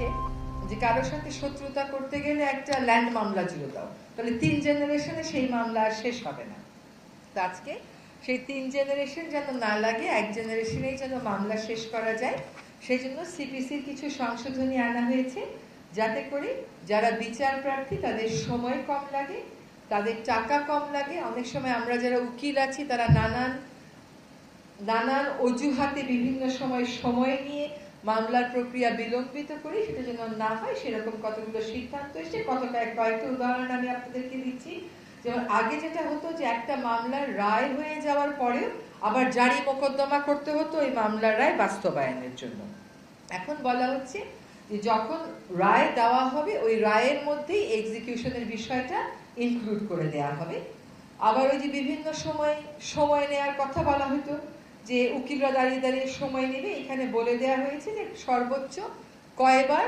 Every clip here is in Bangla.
আছে যে কারোর সাথে শত্রুতা করতে গেলে একটা ল্যান্ড মামলা জুড়ে দাও, তাহলে 3 জেনারেশনে সেই মামলা আর শেষ হবে না। তো আজকে সেই 3 জেনারেশন যেন না লাগে, 1 জেনারেশনেই যেন মামলা শেষ করা যায়, সেই জন্য সিপিসির কিছু সংশোধনী আনা হয়েছে, যাতে করে যারা বিচার প্রার্থী তাদের সময় কম লাগে, তাদের টাকা কম লাগে। অনেক সময় আমরা যারা উকিল আছি তারা নানান অজুহাতে বিভিন্ন সময় নিয়ে মামলার প্রক্রিয়া বিলম্বিত করি, সেটা যেন না হয় সেরকম কতগুলো সিদ্ধান্ত এসেছে। কয়েকটা উদাহরণ আমি আপনাদেরকে দিচ্ছি। যেমন আগে যেটা হতো যে একটা মামলার রায় হয়ে যাওয়ার পরেও আবার জারি মোকদ্দমা করতে হতো ওই মামলার রায় বাস্তবায়নের জন্য। এখন বলা হচ্ছে যে যখন রায় দেওয়া হবে ওই রায়ের মধ্যেই এক্সিকিউশনের বিষয়টা ইনক্লুড করে দেওয়া হবে। আবার ওই যে বিভিন্ন সময় নেওয়ার কথা বলা হতো, যে উকিলরা দাঁড়িয়ে সময় নেবে, এখানে বলে দেওয়া হয়েছে যে সর্বোচ্চ কয়বার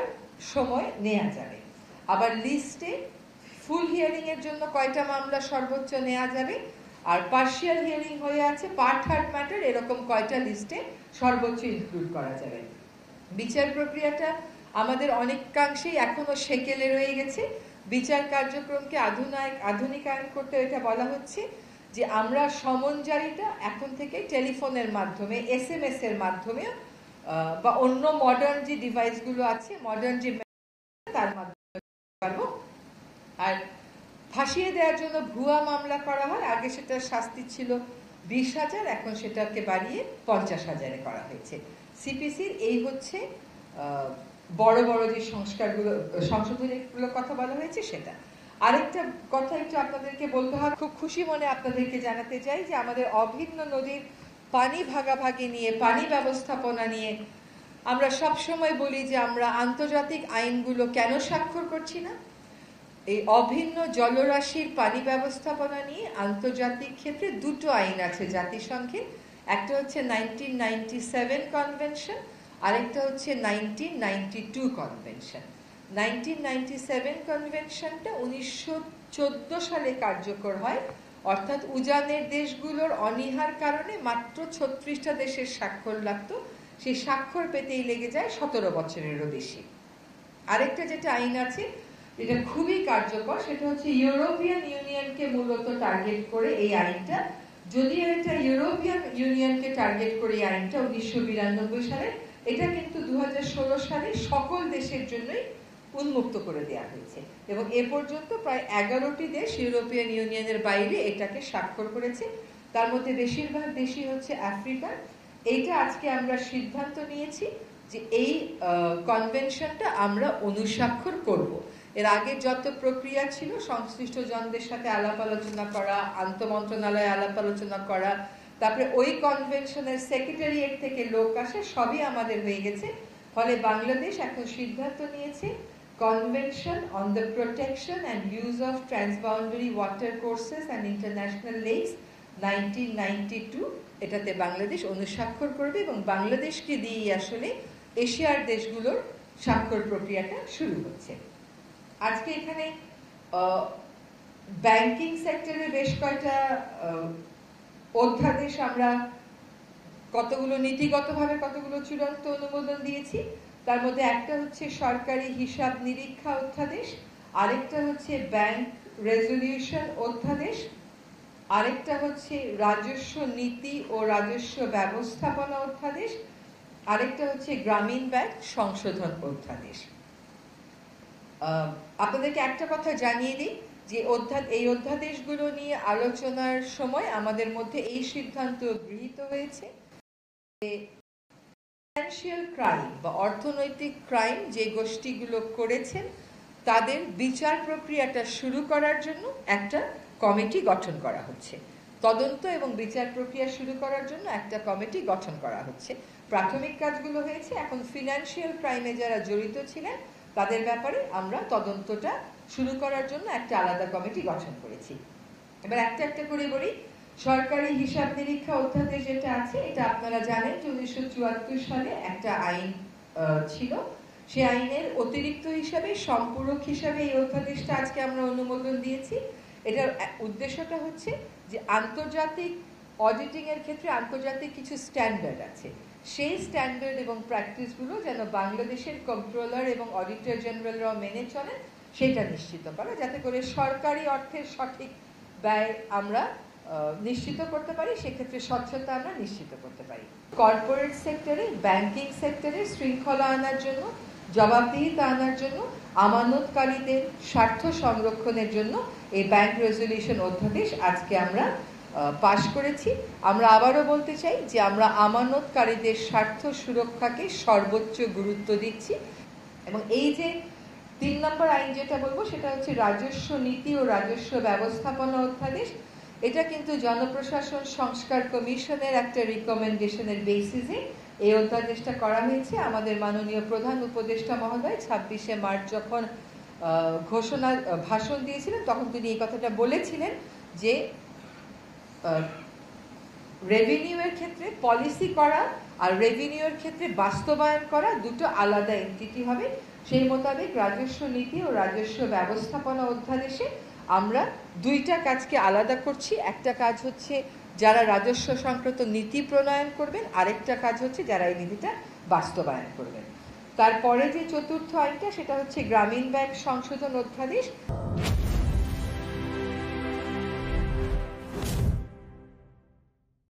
সময় নেওয়া যাবে। আবার লিস্টে ফুল হিয়ারিং এর জন্য কয়টা মামলা সর্বোচ্চ নেওয়া যাবে, আর পার্শিয়াল হিয়ারিং হয়ে আছে, পার্ট থার্ড ম্যাটার, এরকম কয়টা লিস্টে সর্বোচ্চ ইনক্লুড করা যাবে। বিচার প্রক্রিয়াটা আমাদের অনেকাংশেই এখনো সেকেলে রয়ে গেছে। বিচার কার্যক্রমকে আধুনিকায়ন করতে এটা বলা হচ্ছে যে আমরা সমন জারিটা এখন থেকে টেলিফোনের মাধ্যমে, SMS এর মাধ্যমে বা অন্য মডার্ন যে ডিভাইসগুলো আছে, মডার্ন যে তার মাধ্যমে পারবো। আর ফাঁসিয়ে দেওয়ার জন্য ভুয়া মামলা করা হয়, আগে সেটা শাস্তি ছিল 20,000, এখন সেটাকে বাড়িয়ে 50,000-এ করা হয়েছে। সিপিসির এই হচ্ছে বড় বড় যে সংশোধনীগুলোর কথা বলা হয়েছে সেটা। আরেকটা কথা একটু আপনাদেরকে বলতে হয়, খুব খুশি মনে আপনাদেরকে জানাতে চাই যে আমাদের অভিন্ন নদীর পানি ভাগাভাগি নিয়ে, পানি ব্যবস্থাপনা নিয়ে আমরা সবসময় বলি যে আমরা আন্তর্জাতিক আইনগুলো কেন স্বাক্ষর করছি না। এই অভিন্ন জলরাশির পানি ব্যবস্থাপনা নিয়ে আন্তর্জাতিক ক্ষেত্রে 2টো আইন আছে জাতিসংঘে। একটা হচ্ছে 1997 কনভেনশন, আরেকটা হচ্ছে 1992 কনভেনশন। 1997 কনভেনশনটা 1914 সালে কার্যকর হয়, অর্থাৎ উজানের দেশগুলোর অনীহার কারণে মাত্র 36টা দেশের স্বাক্ষর লাগতো, সেই স্বাক্ষর পেতেই লেগে যায় 17 বছরেরও বেশি। আরেকটা যেটা আইন আছে যেটা খুবই কার্যকর, সেটা হচ্ছে ইউরোপিয়ান ইউনিয়নকে মূলত টার্গেট করে এই আইনটা। যদিও এটা ইউরোপিয়ান ইউনিয়নকে টার্গেট করে এই আইনটা 1992 সালে, এটা কিন্তু 2016 সালে সকল দেশের জন্যই উন্মুক্ত করে দেওয়া হয়েছে, এবং এ পর্যন্ত প্রায় 11টি দেশ ইউরোপিয়ান ইউনিয়নের বাইরে এটাকে স্বাক্ষর করেছে। তার মধ্যে বেশিরভাগ দেশই হচ্ছে আফ্রিকার। এইটা আজকে আমরা সিদ্ধান্ত নিয়েছি যে এই কনভেনশনটা আমরা অনুস্বাক্ষর করব। এর আগে যত প্রক্রিয়া ছিল, সংশ্লিষ্ট জনদের সাথে আলাপ আলোচনা করা, আন্তঃমন্ত্রণালয়ে আলাপ আলোচনা করা, তারপরে ওই কনভেনশনের সেক্রেটারিয়েট থেকে লোক আসে, সবই আমাদের হয়ে গেছে। ফলে বাংলাদেশ এখন সিদ্ধান্ত নিয়েছে convention on the protection and use of transboundary water courses and international lakes 1992, এটাতে বাংলাদেশ অনুস্বাক্ষর করবে, এবং বাংলাদেশকে দিয়েই আসলে এশিয়ার দেশগুলোর স্বাক্ষর প্রক্রিয়াটা শুরু হচ্ছে। আজকে এখানে ব্যাংকিং সেক্টরে বেশ কয়টা অধ্যাদেশ আমরা কতগুলো নীতিগতভাবে কতগুলো চূড়ান্ত অনুমোদন দিয়েছি। তার মধ্যে একটা হচ্ছে সরকারি হিসাব নিরীক্ষা অধ্যাদেশ, আরেকটা হচ্ছে ব্যাংক রেজলিউশন অধ্যাদেশ, আরেকটা হচ্ছে রাজস্ব নীতি ও রাজস্ব ব্যবস্থাপনা অধ্যাদেশ, আরেকটা হচ্ছে গ্রামীণ ব্যাংক সংশোধন অধ্যাদেশ। আপনাদেরকে একটা কথা জানিয়ে দিই যে এই অধ্যাদেশগুলো নিয়ে আলোচনার সময় আমাদের মধ্যে এই সিদ্ধান্ত গৃহীত হয়েছে যে ফিনান্সিয়াল ক্রাইম বা অর্থনৈতিক ক্রাইম যে গোষ্ঠীগুলো করেছেন তাদের বিচার প্রক্রিয়াটা শুরু করার জন্য একটা কমিটি গঠন করা হচ্ছে। তদন্ত এবং বিচার প্রক্রিয়া শুরু করার জন্য একটা কমিটি গঠন করা হচ্ছে। প্রাথমিক কাজগুলো হয়েছে, এখন ফিনান্সিয়াল ক্রাইমে যারা জড়িত ছিলেন তাদের ব্যাপারে আমরা তদন্তটা শুরু করার জন্য একটা আলাদা কমিটি গঠন করেছি। এবার একটা একটা করে বলি। সরকারি হিসাব নিরীক্ষা অধ্যাদেশ যেটা আছে, এটা আপনারা জানেন যে 1974 সালে একটা আইন ছিল। সেই আইনের অতিরিক্ত হিসাবে, সম্পূরক হিসাবে এই অধ্যাদেশটা আজকে আমরা অনুমোদন দিয়েছি। এটার উদ্দেশ্যটা হচ্ছে যে আন্তর্জাতিক অডিটিং এর ক্ষেত্রে আন্তর্জাতিক কিছু স্ট্যান্ডার্ড আছে, সেই স্ট্যান্ডার্ড এবং প্র্যাকটিসগুলো যেন বাংলাদেশের কন্ট্রোলার এবং অডিটর জেনারেলরাও মেনে চলেন, সেটা নিশ্চিত করা, যাতে করে সরকারি অর্থের সঠিক ব্যয় আমরা নিশ্চিত করতে পারি, সেক্ষেত্রে স্বচ্ছতা আমরা নিশ্চিত করতে পারি। কর্পোরেট সেক্টরে, ব্যাংকিং সেক্টরে শৃঙ্খলা আনার জন্য, জবাবদিহিতা আনার জন্য, আমানতকারীদের স্বার্থ সংরক্ষণের জন্য এই ব্যাংক রেজলিউশন অধ্যাদেশ আজকে আমরা পাশ করেছি। আমরা আবারও বলতে চাই যে আমরা আমানতকারীদের স্বার্থ সুরক্ষাকে সর্বোচ্চ গুরুত্ব দিচ্ছি, এবং এই যে 3 নম্বর আইন যেটা বলবো সেটা হচ্ছে রাজস্ব নীতি ও রাজস্ব ব্যবস্থাপনা অধ্যাদেশ। এটা কিন্তু জনপ্রশাসন সংস্কার কমিশনের একটা রিকমেন্ডেশনের বেসিসে এই অধ্যাদেশটা করা হয়েছে। আমাদের মাননীয় প্রধান উপদেষ্টা মহোদয় 26শে মার্চ যখন ভাষণ দিয়েছিলেন তখন তিনি এই কথাটা বলেছিলেন যে রেভিনিউয়ের ক্ষেত্রে পলিসি করা আর রেভিনিউয়ের ক্ষেত্রে বাস্তবায়ন করা দুটো আলাদা এন্টিটি হবে। সেই মোতাবেক রাজস্ব নীতি ও রাজস্ব ব্যবস্থাপনা অধ্যাদেশে আমরা দুইটা কাজকে আলাদা করছি। একটা কাজ হচ্ছে যারা রাজস্ব সংক্রান্ত নীতি প্রণয়ন করবেন, আরেকটা কাজ হচ্ছে যারা এই নীতিটা বাস্তবায়ন করবেন। তারপরে যে চতুর্থ আইনটা সেটা হচ্ছে গ্রামীণ ব্যাংক সংশোধন অধ্যাদেশ।